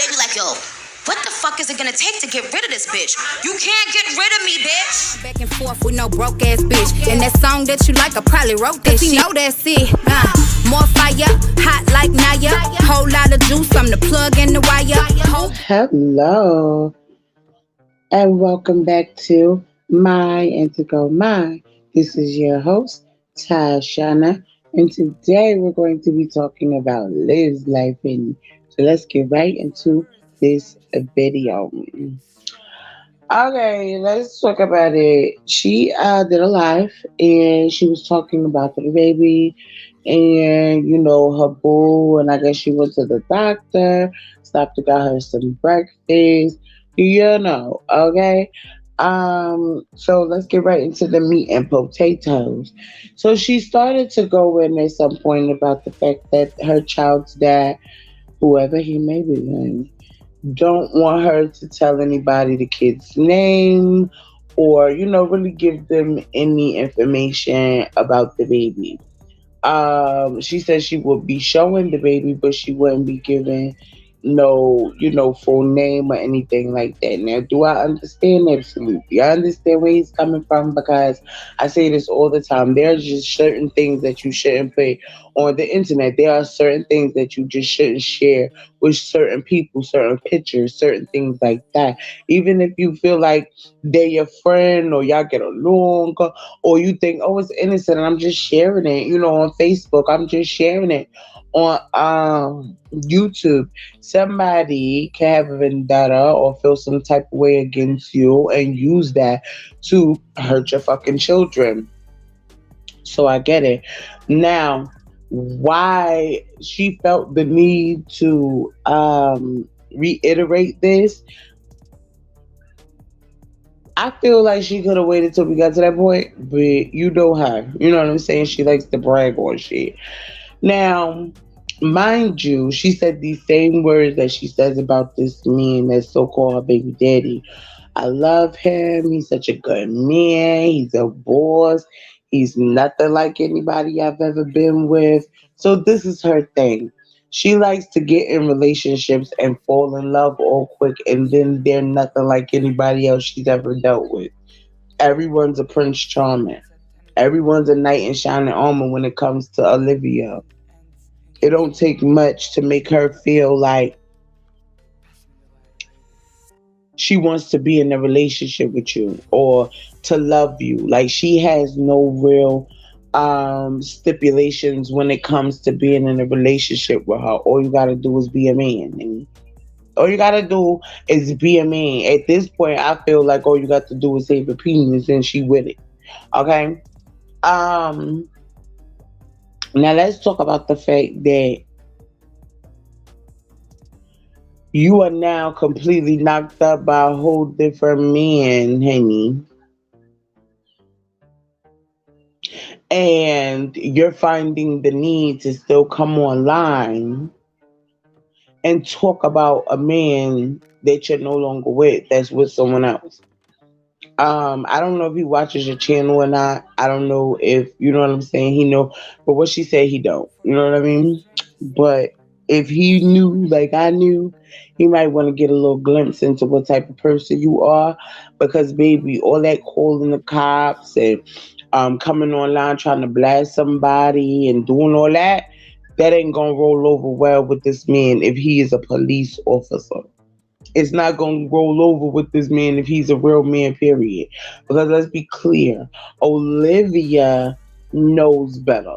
They be like, yo, what the fuck is it gonna take to get rid of this bitch? You can't get rid of me, bitch. Back and forth with no broke ass bitch. And that song that you like, I probably wrote that shit. Know that's it. More fire, hot like Naya. Whole lot of juice, I'm the plug and the wire. Hello, and welcome back to My and to Go My. This is your host, Tashana, and today we're going to be talking about Liv's life. And so let's get right into this video. Okay, let's talk about it. She did a live and she was talking about the baby and her boo, and I guess she went to the doctor, stopped and got her some breakfast. Okay. So let's get right into the meat and potatoes. So she started to go in at some point about the fact that her child's dad, whoever he may be, don't want her to tell anybody the kid's name or, really give them any information about the baby. She said she would be showing the baby, but she wouldn't be giving no, full name or anything like that. Now, do I understand? Absolutely. I understand where he's coming from because I say this all the time. There's just certain things that you shouldn't put on the internet. There are certain things that you just shouldn't share with certain people, certain pictures, certain things like that. Even if you feel like they're your friend or y'all get along or you think, oh, it's innocent and I'm just sharing it, on Facebook. I'm just sharing it on YouTube. Somebody can have a vendetta or feel some type of way against you and use that to hurt your fucking children. So I get it. Now, why she felt the need to reiterate this, I feel like she could have waited till we got to that point, but you know her. You know what I'm saying? She likes to brag on shit. Now, mind you, she said these same words that she says about this man that's so-called baby daddy. I love him. He's such a good man. He's a boss. He's nothing like anybody I've ever been with. So this is her thing. She likes to get in relationships and fall in love all quick, and then they're nothing like anybody else she's ever dealt with. Everyone's a Prince Charming. Everyone's a knight in shining armor when it comes to Olivia. It don't take much to make her feel like she wants to be in a relationship with you or to love you. Like, she has no real stipulations when it comes to being in a relationship with her. All you gotta do is be a man. And all you gotta do is be a man. At this point, I feel like all you got to do is save a penis and she with it. Okay? Now let's talk about the fact that you are now completely knocked up by a whole different man, honey. And you're finding the need to still come online and talk about a man that you're no longer with, that's with someone else. I don't know if he watches your channel or not. I don't know if, you know what I'm saying, he know, but what she said, he don't. You know what I mean? But if he knew, like I knew, he might want to get a little glimpse into what type of person you are. Because, baby, all that calling the cops and coming online trying to blast somebody and doing all that, that ain't going to roll over well with this man if he is a police officer. It's not going to roll over with this man if he's a real man, period. Because let's be clear, Olivia knows better.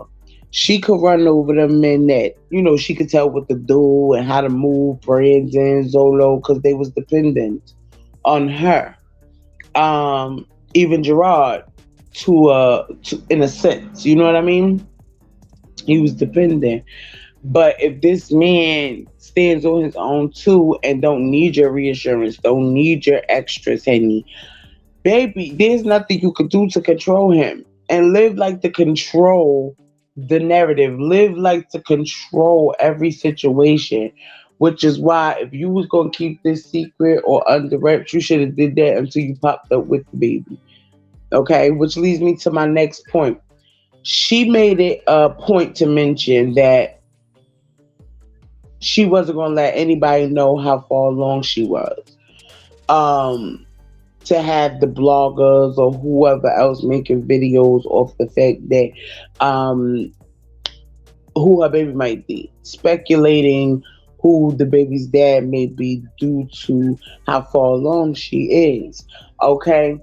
She could run over the men that, she could tell what to do and how to move Brandon, Zolo, because they was dependent on her. Even Gerard, to in a sense, you know what I mean? He was dependent. But if this man stands on his own too and don't need your reassurance, don't need your extras, honey, baby, there's nothing you could do to control him. And live like to control the narrative. Live like to control every situation. Which is why if you was going to keep this secret or under wraps, you should have did that until you popped up with the baby. Okay, which leads me to my next point. She made it a point to mention that she wasn't gonna let anybody know how far along she was. Um, to have the bloggers or whoever else making videos off the fact that who her baby might be, speculating who the baby's dad may be due to how far along she is. Okay,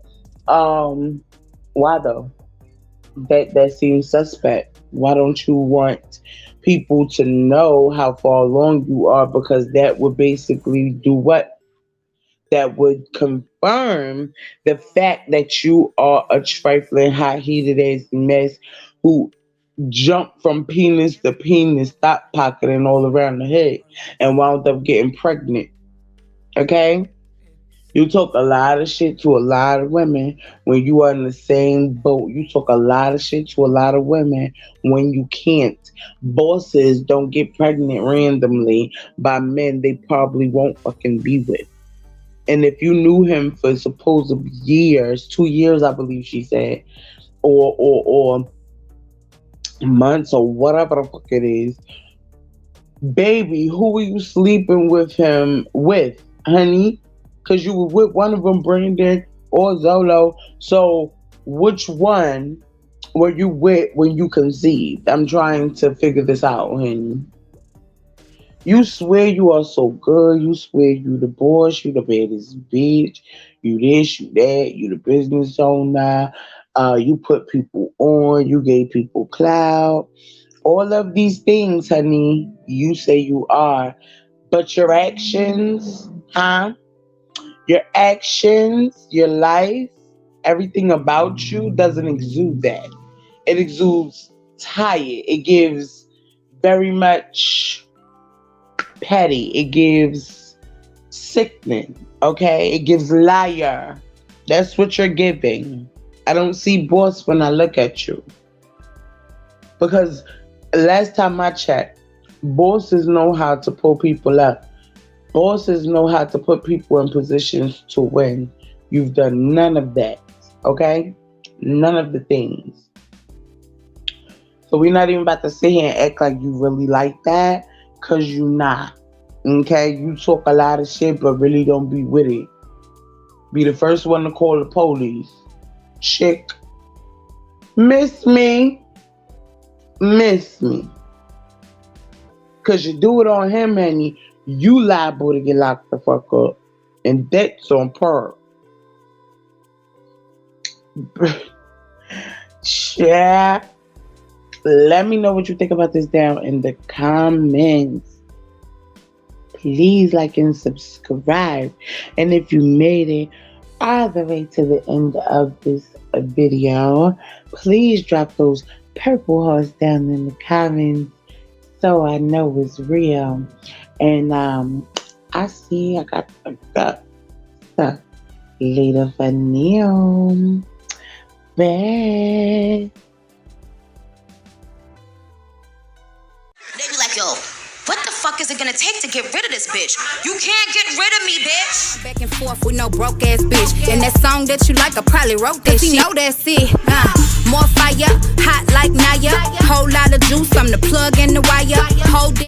why though? That seems suspect. Why don't you want people to know how far along you are? Because that would basically do what? That would confirm the fact that you are a trifling, hot-headed ass mess who jumped from penis to penis, stop pocketing all around the head, and wound up getting pregnant. Okay? You talk a lot of shit to a lot of women when you are in the same boat. You talk a lot of shit to a lot of women when you can't. Bosses don't get pregnant randomly by men they probably won't fucking be with. And if you knew him for supposed years, 2 years, I believe she said, or months or whatever the fuck it is, baby, who were you sleeping with him with, honey? Because you were with one of them, Brandon or Zolo. So which one were you with when you conceived? I'm trying to figure this out, honey. You swear you are so good. You swear you the boss. You the baddest bitch. You this, you that. You the business owner. You put people on. You gave people clout. All of these things, honey, you say you are. But your actions, your actions, your life, everything about you doesn't exude that. It exudes tired. It gives very much petty. It gives sickening. Okay? It gives liar. That's what you're giving. I don't see boss when I look at you. Because last time I checked, bosses know how to pull people up. Bosses know how to put people in positions to win. You've done none of that. Okay? None of the things. So we're not even about to sit here and act like you really like that. Because you not. Okay? You talk a lot of shit, but really don't be with it. Be the first one to call the police. Chick. Miss me. Miss me. Because you do it on him, honey, you liable to get locked the fuck up. And that's on per. Yeah. Let me know what you think about this down in the comments. Please like and subscribe. And if you made it all the way to the end of this video, please drop those purple hearts down in the comments so I know it's real. And I see I got the later for now. Bye. They be like, yo, what the fuck is it gonna take to get rid of this bitch? You can't get rid of me, bitch. Back and forth with no broke ass bitch. And that song that you like, I probably wrote that shit. You know that's it. More fire, hot like Naya. Whole lot of juice, I'm the plug in the wire. Hold it.